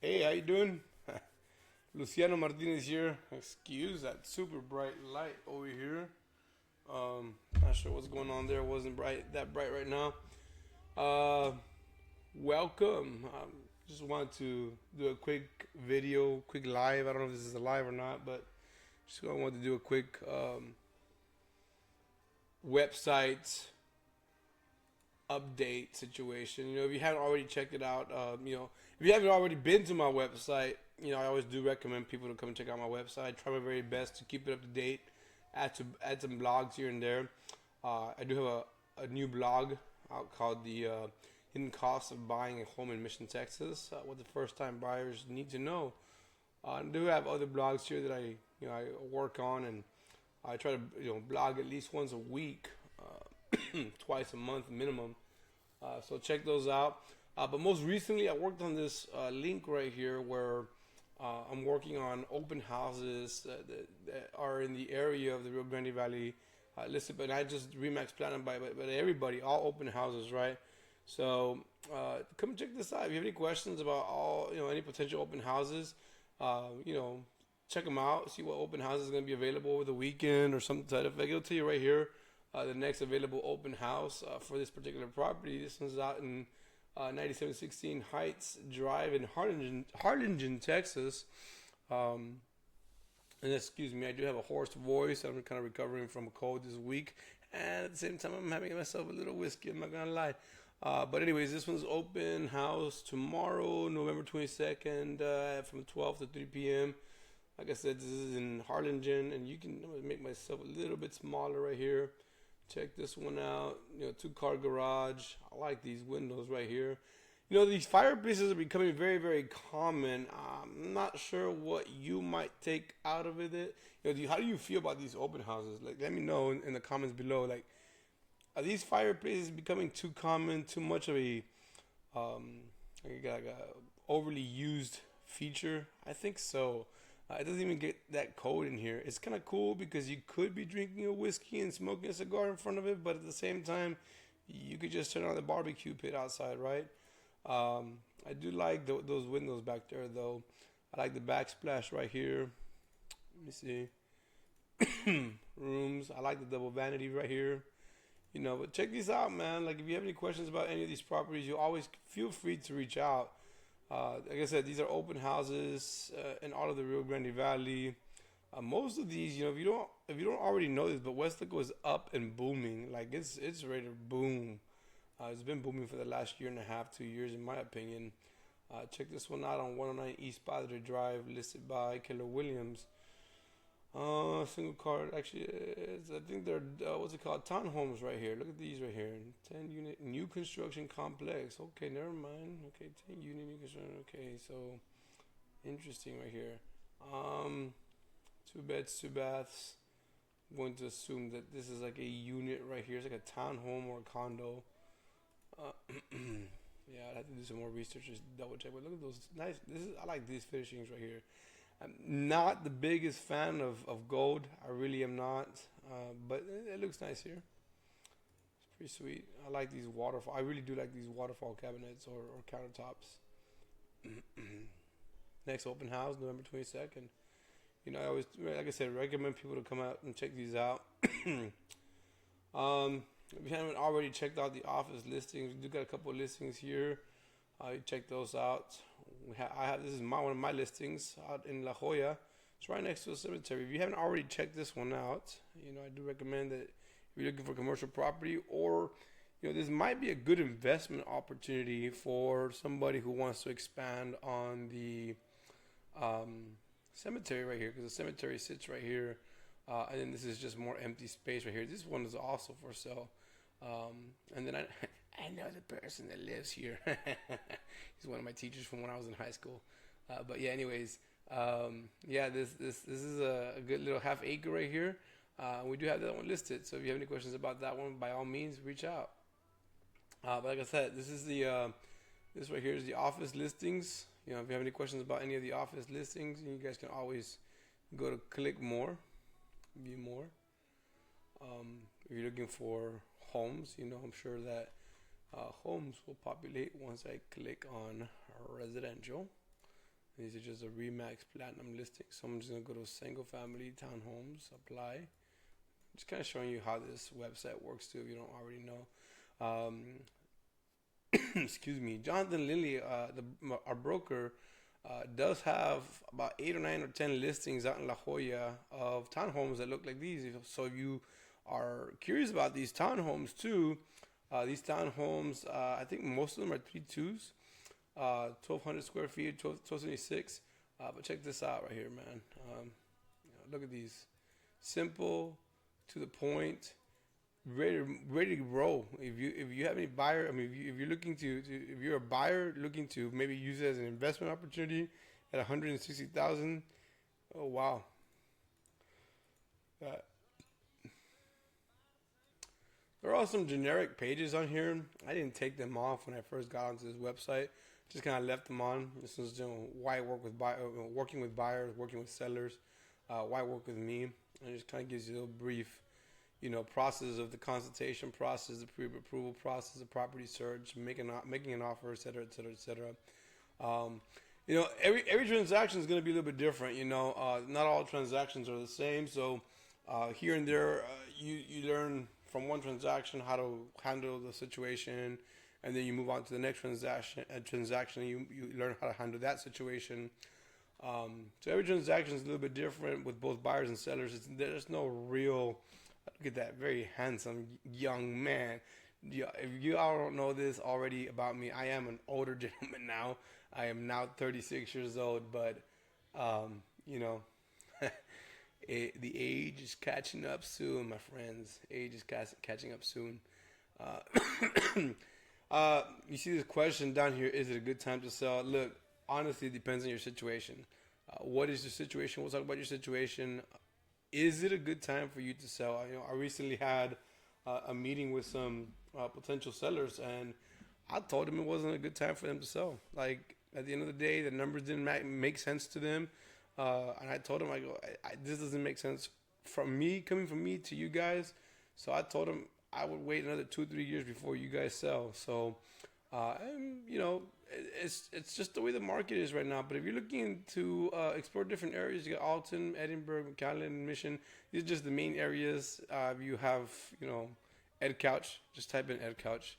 Hey, how you doing? Luciano Martinez here. Excuse that super bright light over here. Not sure what's going on there. It wasn't that bright right now. Uh, Welcome. Just wanted to do a quick video, quick live. I don't know if this is a live or not, but just wanted to do a quick website update situation. If you haven't already checked it out, if you haven't already been to my website, I always do recommend people to come and check out my website. Try my very best to keep it up to date. Add some blogs here and there. I do have a new blog out called the Hidden Costs of Buying a Home in Mission, Texas. What the first time buyers need to know. I do have other blogs here that I work on, and I try to blog at least once a week, twice a month minimum. So check those out. But most recently, I worked on this link right here where I'm working on open houses that are in the area of the Rio Grande Valley listed, but not just Remax Platinum, but everybody, all open houses, right? So come check this out. If you have any questions about any potential open houses, check them out. See what open houses is going to be available over the weekend or something to that effect. It'll tell you right here the next available open house for this particular property. This one's out in 9716 Heights Drive in Harlingen, Texas. And excuse me, I do have a hoarse voice. I'm kind of recovering from a cold this week, and at the same time, I'm having myself a little whiskey. I'm not gonna lie. But anyways, this one's open house tomorrow, November 22nd, from 12 to 3 p.m. Like I said, this is in Harlingen, and I'm gonna make myself a little bit smaller right here. Check this one out. 2-car garage. I like these windows right here. These fireplaces are becoming very, very common. I'm not sure what you might take out of it. How do you feel about these open houses? Like, let me know in the comments below. Like, are these fireplaces becoming too common, too much of like a overly used feature? I think so. It doesn't even get that cold in here. It's kind of cool because you could be drinking a whiskey and smoking a cigar in front of it, but at the same time, you could just turn on the barbecue pit outside, right? I do like those windows back there, though. I like the backsplash right here. Let me see. Rooms. I like the double vanity right here. But check these out, man. Like, if you have any questions about any of these properties, you always feel free to reach out. Like I said, these are open houses in all of the Rio Grande Valley. Most of these, if you don't already know this, but Westlaco is up and booming. Like, it's ready to boom. It's been booming for the last year and a half, 2 years, in my opinion. Check this one out on 109 East Padre Drive, listed by Keller Williams. Single car, actually, I think they're, what's it called? Townhomes right here. Look at these right here. 10 unit new construction complex. Okay, never mind. Okay, 10 unit new construction. Okay, so interesting right here. 2 beds, 2 baths. I'm going to assume that this is like a unit right here. It's like a townhome or a condo. Yeah, I'd have to do some more research, just double check. But look at those nice. I like these finishings right here. I'm not the biggest fan of gold. I really am not. But it looks nice here. It's pretty sweet. I like these waterfall. I really do like these waterfall cabinets or countertops. Next open house, November 22nd. I always, like I said, recommend people to come out and check these out. If you haven't already checked out the office listings, we do got a couple of listings here. You check those out. I have this is one of my listings out in La Jolla. It's right next to a cemetery. If you haven't already checked this one out, I do recommend that if you're looking for commercial property, or this might be a good investment opportunity for somebody who wants to expand on the cemetery right here, because the cemetery sits right here, and then this is just more empty space right here. This one is also for sale. And then I know the person that lives here. He's one of my teachers from when I was in high school. But yeah, anyways, this is a good little half acre right here. We do have that one listed. So if you have any questions about that one, by all means, reach out. But like I said, this right here is the office listings. If you have any questions about any of the office listings, you guys can always go to click more, view more. If you're looking for homes, I'm sure that homes will populate once I click on residential. These are just a Remax Platinum listing. So I'm just gonna go to single family townhomes, apply. Just kind of showing you how this website works too, if you don't already know. Excuse me, Jonathan Lilly, our broker, does have about 8 or 9 or 10 listings out in La Jolla of townhomes that look like these. So if you are curious about these townhomes too, these townhomes, I think most of them are 3.2s, 1,200 square feet, 1276. But check this out right here, man. Look at these, simple, to the point, ready to roll. If you have any buyer, I mean, if you're looking to if you're a buyer looking to maybe use it as an investment opportunity at 160,000, oh wow. Uh, there are some generic pages on here. I didn't take them off when I first got onto this website. Just kind of left them on. This is, why I work with working with buyers, working with sellers, why work with me. And it just kind of gives you a little brief, process of the consultation process, the pre-approval process, the property search, making an offer, et cetera, et cetera, et cetera. Every transaction is going to be a little bit different. Not all transactions are the same. So here and there, you learn from one transaction how to handle the situation, and then you move on to the next transaction. You learn how to handle that situation. So every transaction is a little bit different with both buyers and sellers. There's no real. Look at that very handsome young man. If you all don't know this already about me, I am an older gentleman now. I am now 36 years old, but the age is catching up soon, my friends. Age is catching up soon. You see this question down here, is it a good time to sell? Look, honestly, it depends on your situation. What is your situation? We'll talk about your situation. Is it a good time for you to sell? I recently had a meeting with some potential sellers, and I told them it wasn't a good time for them to sell. Like, at the end of the day, the numbers didn't make sense to them. And I told them, this doesn't make sense coming from me to you guys. So I told them I would wait another 2-3 years before you guys sell. So, it's just the way the market is right now. But if you're looking to explore different areas, you got Alton, Edinburg, McAllen, Mission. These are just the main areas. You have, Ed Couch. Just type in Ed Couch.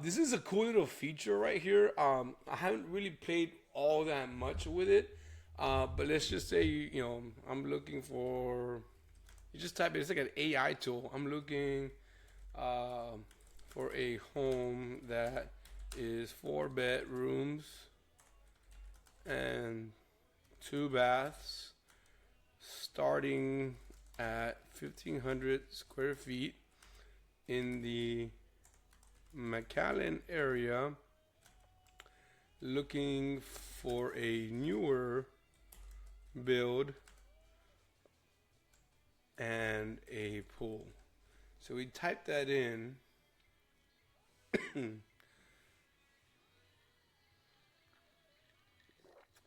This is a cool little feature right here. I haven't really played all that much with it. But let's just say, I'm looking for, you just type it, it's like an AI tool. I'm looking for a home that is 4 bedrooms and 2 baths, starting at 1,500 square feet in the McAllen area, looking for a newer build and a pool. So we type that in.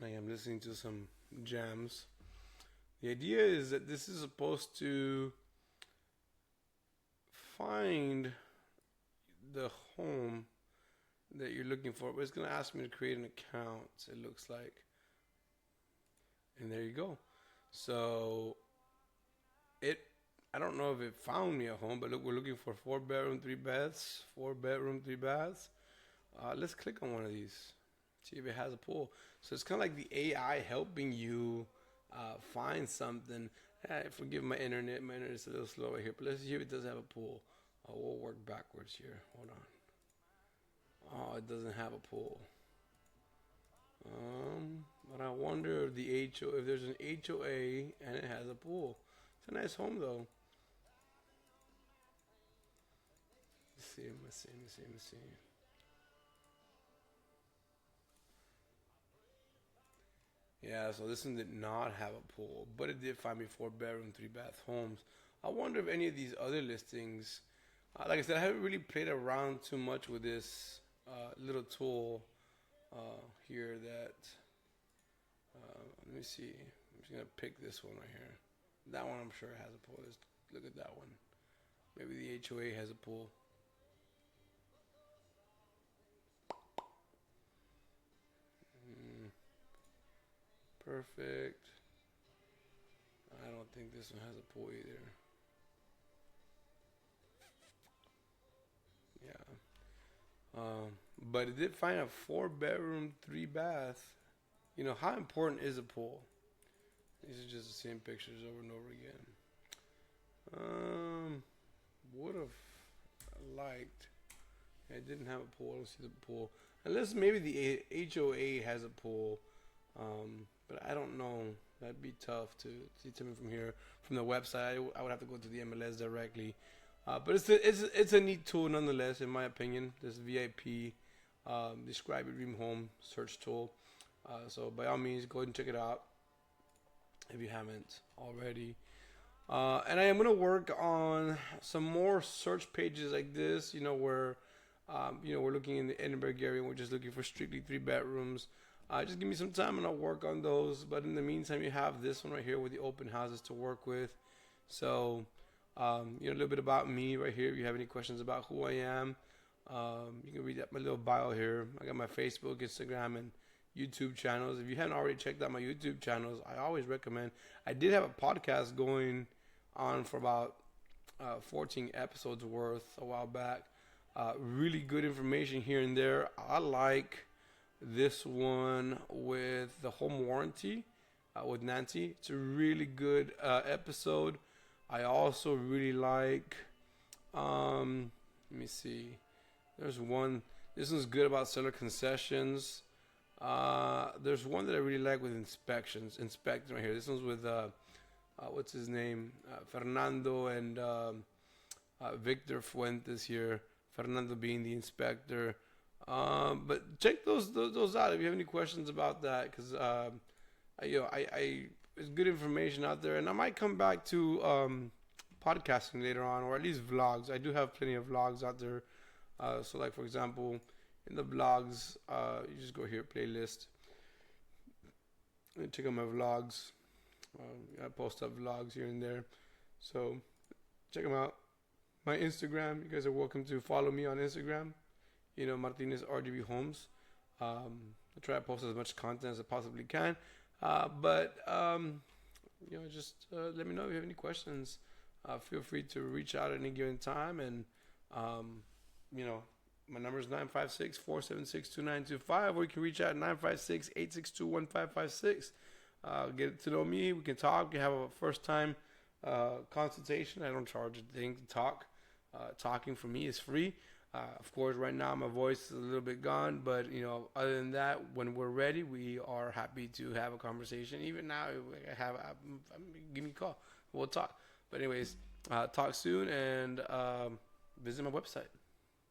I am listening to some jams. The idea is that this is supposed to find the home that you're looking for, but it's going to ask me to create an account, it looks like. And there you go. So I don't know if it found me a home, but look, we're looking for 4 bedroom, 3 baths, 4 bedroom, 3 baths. Let's click on one of these. See if it has a pool. So it's kind of like the AI helping you find something. Forgive my internet. My internet's a little slow right here, but let's see if it does have a pool. We'll work backwards here. Hold on. Oh, it doesn't have a pool. But I wonder if there's an HOA and it has a pool. It's a nice home though. Let's see. Yeah, so this one did not have a pool, but it did find me 4 bedroom, 3 bath homes. I wonder if any of these other listings, like I said, I haven't really played around too much with this little tool here that, let me see. I'm just going to pick this one right here. That one I'm sure has a pool. Let's look at that one. Maybe the HOA has a pool. perfect. I don't think this one has a pool either. Yeah. But it did find a 4-bedroom, 3-bath. You know, how important is a pool? These are just the same pictures over and over again. Would have liked. It didn't have a pool. I don't see the pool. Unless maybe the HOA has a pool. But I don't know. That'd be tough to see something from here. From the website, I would have to go to the MLS directly. But it's a neat tool nonetheless, in my opinion. This VIP describe your dream home search tool. So by all means, go ahead and check it out if you haven't already. And I am going to work on some more search pages like this, where, we're looking in the Edinburgh area and we're just looking for strictly 3 bedrooms. Just give me some time and I'll work on those. But in the meantime, you have this one right here with the open houses to work with. So, a little bit about me right here. If you have any questions about who I am, you can read my little bio here. I got my Facebook, Instagram, and YouTube channels. If you haven't already checked out my YouTube channels, I always recommend. I did have a podcast going on for about 14 episodes worth a while back. Really good information here and there. I like this one with the home warranty with Nancy. It's a really good episode. I also really like, let me see. There's one, this one's good about seller concessions. There's one that I really like with inspecting right here. This one's with, what's his name? Fernando and Victor Fuentes here. Fernando being the inspector. But check those out if you have any questions about that, because there's good information out there, and I might come back to podcasting later on, or at least vlogs. I do have plenty of vlogs out there. So, like for example, in the vlogs, you just go here, playlist, and check out my vlogs. I post up vlogs here and there, so check them out. My Instagram, you guys are welcome to follow me on Instagram. Martinez RGV Homes. I try to post as much content as I possibly can. But just let me know if you have any questions. Feel free to reach out at any given time. And, my number is 956-476-2925, or you can reach out at 956-862-1556. Get to know me. We can talk. We can have a first-time consultation. I don't charge a thing to talk. Talking for me is free. Of course, right now my voice is a little bit gone, but other than that, when we're ready, we are happy to have a conversation. Even now, give me a call. We'll talk. But anyways, talk soon and visit my website.